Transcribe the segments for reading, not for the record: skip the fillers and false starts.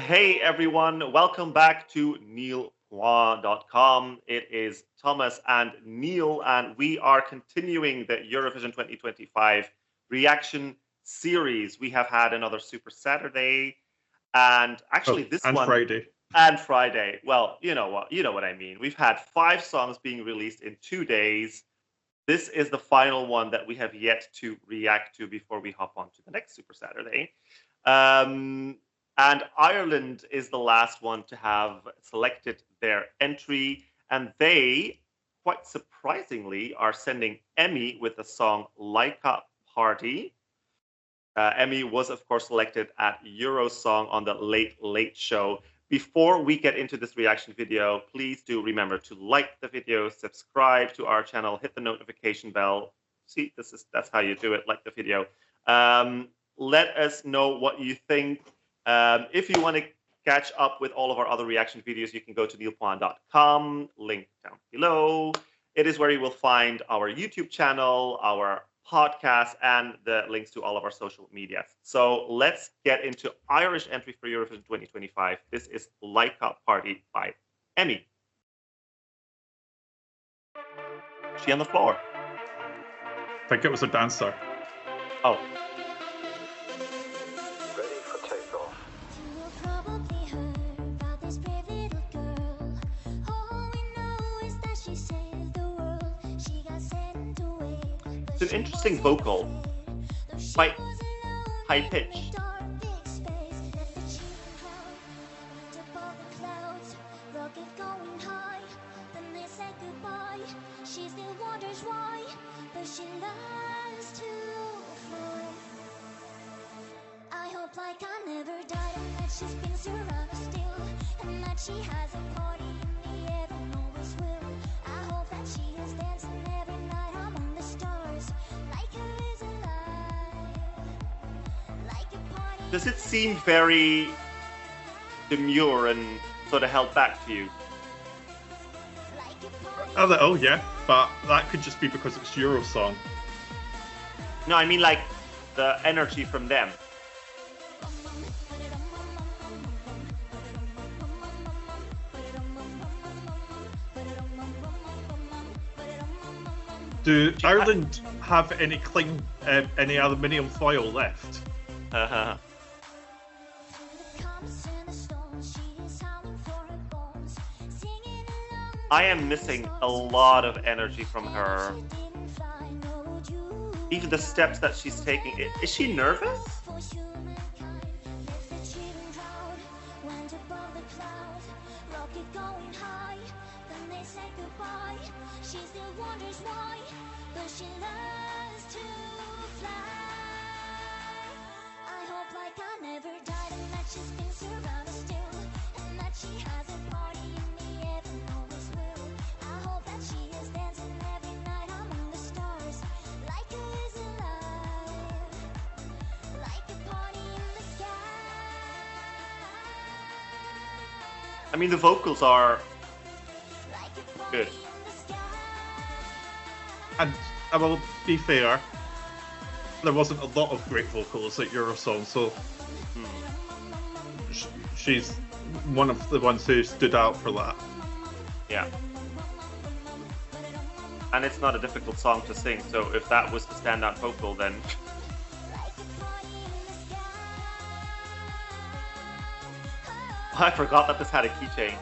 Hey everyone, welcome back to neilpoint.com. It is Thomas and Neil, and we are continuing the Eurovision 2025 reaction series. We have had another Super Saturday, and actually this and one Friday. And Friday. Well, you know what I mean. We've had 5 songs being released in 2 days. This is the final one that we have yet to react to before we hop on to the next Super Saturday. And Ireland is the last one to have selected their entry. And they, quite surprisingly, are sending Emmy with the song Laika Party. Emmy was, of course, selected at Eurosong on the Late Late Show. Before we get into this reaction video, please do remember to like the video, subscribe to our channel, hit the notification bell. See, that's how you do it, like the video. Let us know what you think. If you want to catch up with all of our other reaction videos, you can go to neilpoint.com, link down below. It is where you will find our YouTube channel, our podcast, and the links to all of our social media. So let's get into Irish entry for Eurovision 2025. This is Laika Party by Emmy. She on the floor? I think it was a dancer. Oh. Ready for takeoff. It's an interesting vocal, quite high pitched. I hope like I never died and that she's been surrounded still, and that she has a party in the air and always will. I hope that she is dancing every night among the stars, like her is alive, like a party. Does it seem very demure and sort of held back to you? A little, yeah, but that could just be because it's Eurosong. No, I mean like the energy from them. Do Ireland have any any aluminium foil left? I am missing a lot of energy from her. Even the steps that she's taking. Is she nervous? I mean, the vocals are good. And I will be fair, there wasn't a lot of great vocals at Eurosong, so she's one of the ones who stood out for that. Yeah. And it's not a difficult song to sing, so if that was the standout vocal, then... I forgot that this had a keychain.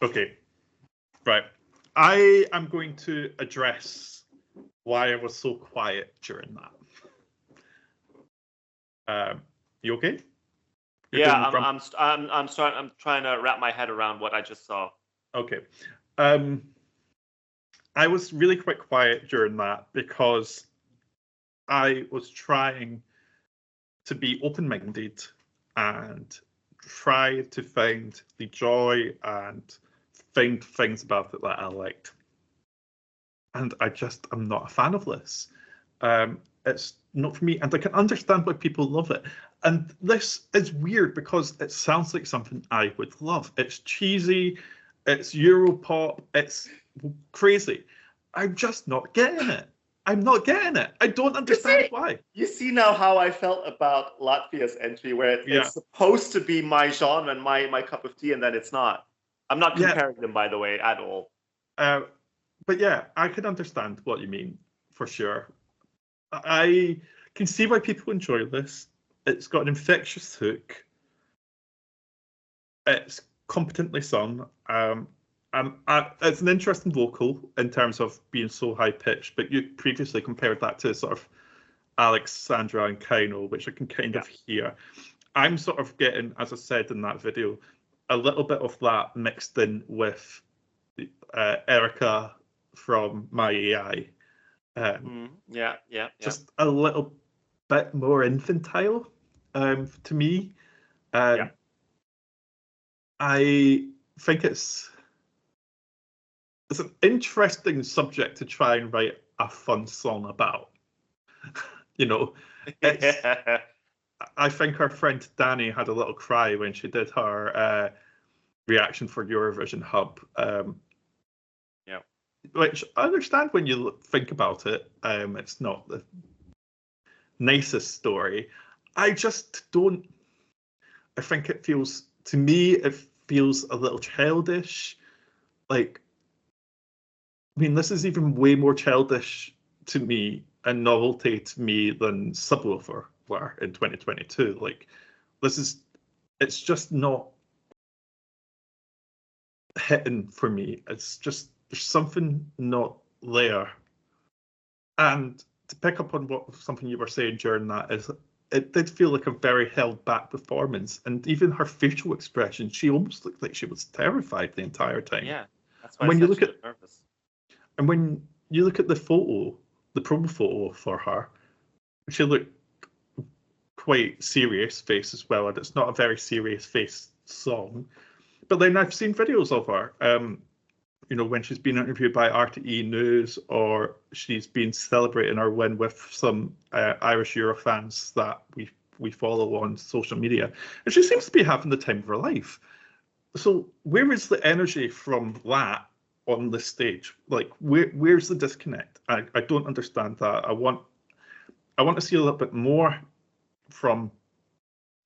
Okay, right. I am going to address why I was so quiet during that. You okay? Yeah, I'm trying to wrap my head around what I just saw. Okay. I was really quite quiet during that because I was trying to be open-minded and try to find the joy and find things about it that I liked. And I'm not a fan of this. it's not for me, and I can understand why people love it. And this is weird because it sounds like something I would love. It's cheesy, it's Europop, it's crazy. I'm just not getting it. I'm not getting it. I don't understand why. You see now how I felt about Latvia's entry, where it's supposed to be my genre and my cup of tea, and then it's not. I'm not comparing them, by the way, at all. But yeah, I can understand what you mean, for sure. I can see why people enjoy this. It's got an infectious hook. It's competently sung. It's an interesting vocal in terms of being so high pitched, but you previously compared that to sort of Alexandra and Kaino, which I can kind of hear. I'm sort of getting, as I said in that video, a little bit of that mixed in with Erica from My AI. Just a little bit more infantile to me. I think it's an interesting subject to try and write a fun song about. You know, I think our friend Danny had a little cry when she did her reaction for Eurovision Hub. Which I understand when you think about it. It's not the nicest story. I just don't. I think it feels, to me, it feels a little childish. Like, I mean, this is even way more childish to me and novelty to me than Subwoofer were in 2022. Like, it's just not hitting for me. It's just, there's something not there. And to pick up on something you were saying during that is, it did feel like a very held back performance, and even her facial expression, she almost looked like she was terrified the entire time. Yeah, that's why when you look at nervous. And when you look at the photo, the promo photo for her, she looked quite serious face as well, and it's not a very serious face song. But then I've seen videos of her, you know, when she's been interviewed by RTE News, or she's been celebrating her win with some Irish Euro fans that we follow on social media, and she seems to be having the time of her life. So where is the energy from that on this stage? Like, where's the disconnect? I don't understand that. I want to see a little bit more from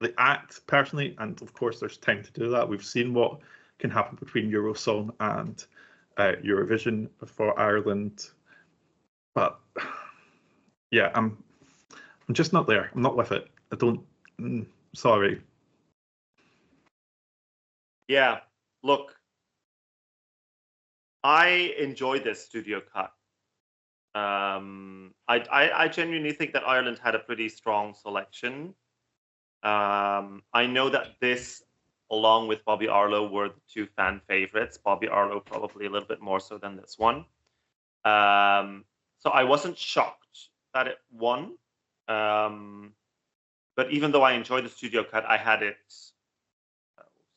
the act personally, and of course there's time to do that. We've seen what can happen between Eurosong and Eurovision for Ireland, but yeah, I'm just not there. I'm not with it. I don't. Sorry. Yeah, look, I enjoy this studio cut. I genuinely think that Ireland had a pretty strong selection. I know that this, along with Bobby Arlo, were the two fan favorites. Bobby Arlo probably a little bit more so than this one. So I wasn't shocked that it won. But even though I enjoyed the studio cut, I had it.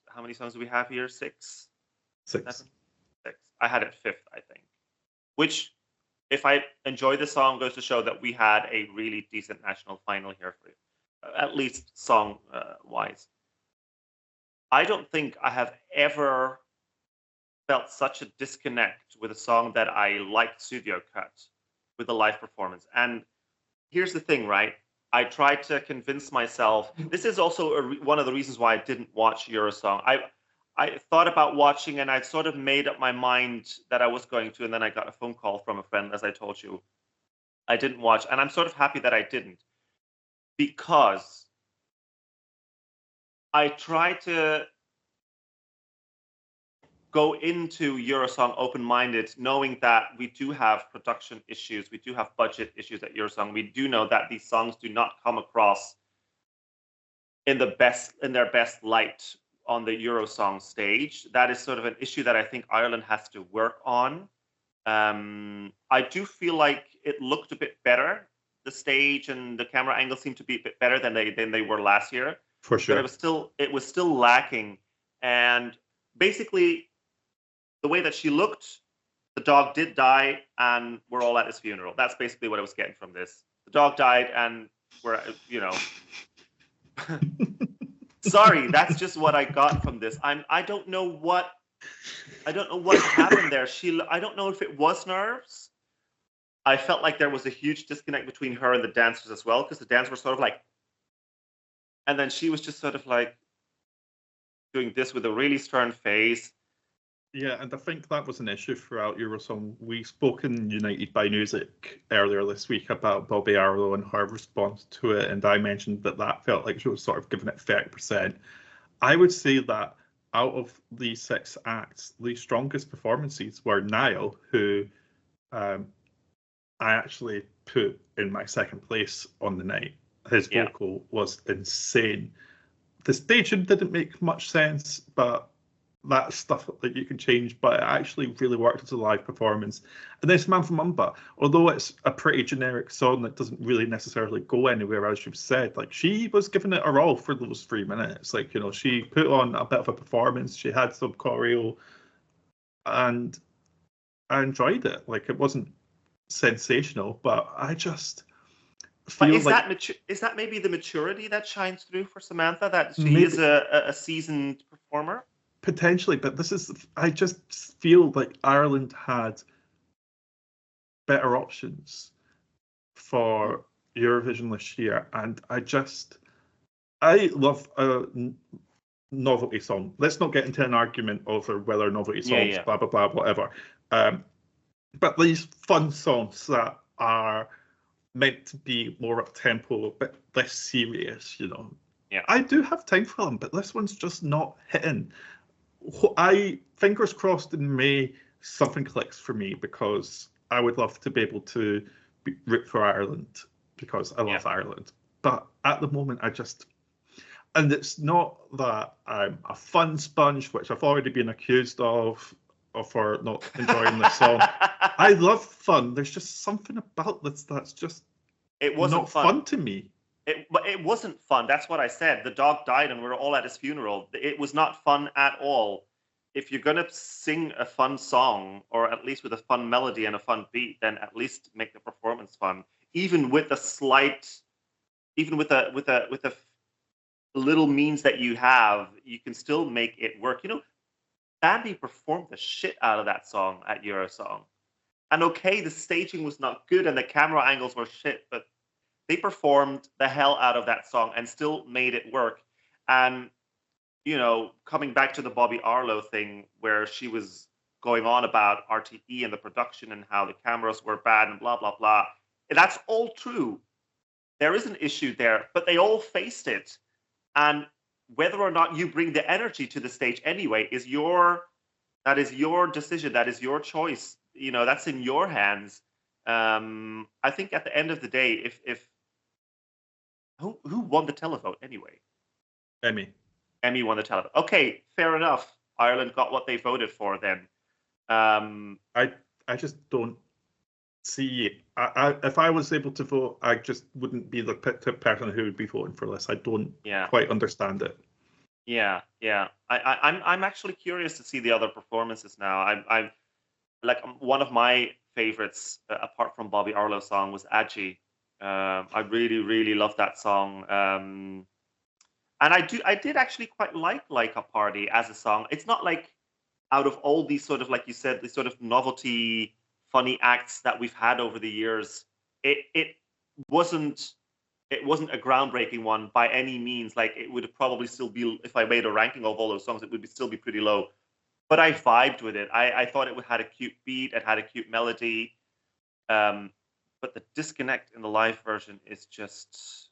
How many songs do we have here? Six. Six. I had it fifth, I think. Which, if I enjoy the song, goes to show that we had a really decent national final here for you, at least song-wise. I don't think I have ever felt such a disconnect with a song that I liked studio cut with a live performance. And here's the thing, right? I tried to convince myself. This is also one of the reasons why I didn't watch Eurosong. I thought about watching, and I sort of made up my mind that I was going to, and then I got a phone call from a friend, as I told you. I didn't watch, and I'm sort of happy that I didn't, because I tried to go into Eurosong open-minded, knowing that we do have production issues, we do have budget issues at Eurosong. We do know that these songs do not come across in their best light on the Eurosong stage. That is sort of an issue that I think Ireland has to work on. I do feel like it looked a bit better. The stage and the camera angle seemed to be a bit better than they were last year. For sure. But it was still lacking. And basically, the way that she looked, the dog did die, and we're all at his funeral. That's basically what I was getting from this. The dog died, and we're, sorry, that's just what I got from this. I don't know what happened there. I don't know if it was nerves. I felt like there was a huge disconnect between her and the dancers as well, because the dancers were sort of like, and then she was just sort of like doing this with a really stern face. Yeah, and I think that was an issue throughout Eurosong. We spoke in United by Music earlier this week about Bobby Arlo and her response to it, and I mentioned that felt like she was sort of giving it 30%. I would say that out of these 6 acts, the strongest performances were Niall, who I actually put in my second place on the night. His vocal was insane. The staging didn't make much sense, but that's stuff that you can change, but it actually really worked as a live performance. And then Samantha Mumba, although it's a pretty generic song that doesn't really necessarily go anywhere, as you've said, like she was giving it her all for those 3 minutes. Like, she put on a bit of a performance, she had some choreo, and I enjoyed it. Like, it wasn't sensational, but I just feel is that maybe the maturity that shines through for Samantha, that she is a seasoned performer? Potentially, but I just feel like Ireland had better options for Eurovision this year, and I love a novelty song. Let's not get into an argument over whether novelty songs, blah, blah, blah, whatever. But these fun songs that are meant to be more up-tempo, a bit less serious, Yeah. I do have time for them, but this one's just not hitting. Fingers crossed in May, something clicks for me, because I would love to be able to root for Ireland, because I love Ireland. But at the moment, and it's not that I'm a fun sponge, which I've already been accused of for not enjoying this song. I love fun. There's just something about this that's just not fun to me. It wasn't fun. That's what I said. The dog died and we were all at his funeral. It was not fun at all. If you're going to sing a fun song, or at least with a fun melody and a fun beat, then at least make the performance fun. Even with a little means that you have, you can still make it work. Bambi performed the shit out of that song at Eurosong. And okay, the staging was not good and the camera angles were shit, but they performed the hell out of that song and still made it work. And, coming back to the Bobby Arlo thing, where she was going on about RTE and the production and how the cameras were bad and blah, blah, blah. That's all true. There is an issue there, but they all faced it. And whether or not you bring the energy to the stage anyway that is your decision. That is your choice. That's in your hands. I think at the end of the day, if who won the televote anyway? Emmy won the televote. Okay, fair enough. Ireland got what they voted for then. I just don't see it. If I was able to vote, I just wouldn't be the person who would be voting for this. I don't quite understand it. Yeah. I'm actually curious to see the other performances now. I'm like, one of my favorites, apart from Bobby Arlo's song, was Adji. I really, really love that song. And I did actually quite like Laika Party as a song. It's not like, out of all these sort of, like you said, these sort of novelty, funny acts that we've had over the years, it wasn't a groundbreaking one by any means. Like, it would probably still be, if I made a ranking of all those songs, it would still be pretty low. But I vibed with it. I thought it had a cute beat. It had a cute melody. But the disconnect in the live version is just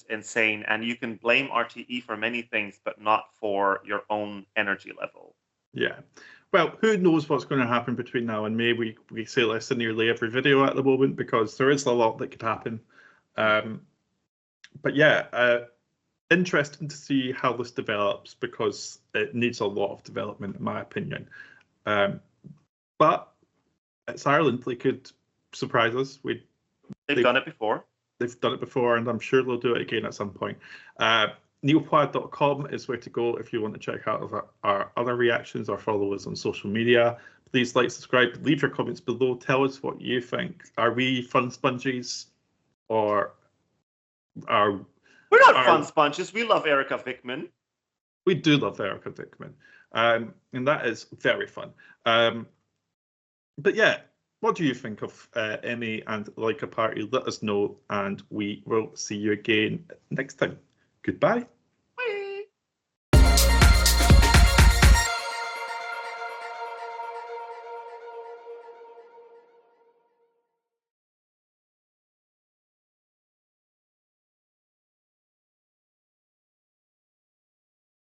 insane. And you can blame RTE for many things, but not for your own energy level. Yeah. Well, who knows what's going to happen between now and May? We say this in nearly every video at the moment, because there is a lot that could happen. But yeah, interesting to see how this develops, because it needs a lot of development, in my opinion. But it's Ireland. They could surprise us. They've done it before. They've done it before, and I'm sure they'll do it again at some point. neopod.com is where to go if you want to check out our other reactions or follow us on social media. Please like, subscribe, leave your comments below. Tell us what you think. Are we fun sponges, or are We're not fun sponges. We love Erica Vickman. we do love Erica Vickman, and that is very fun. But yeah, what do you think of Emmy and Laika Party? Let us know, and we will see you again next time. Goodbye.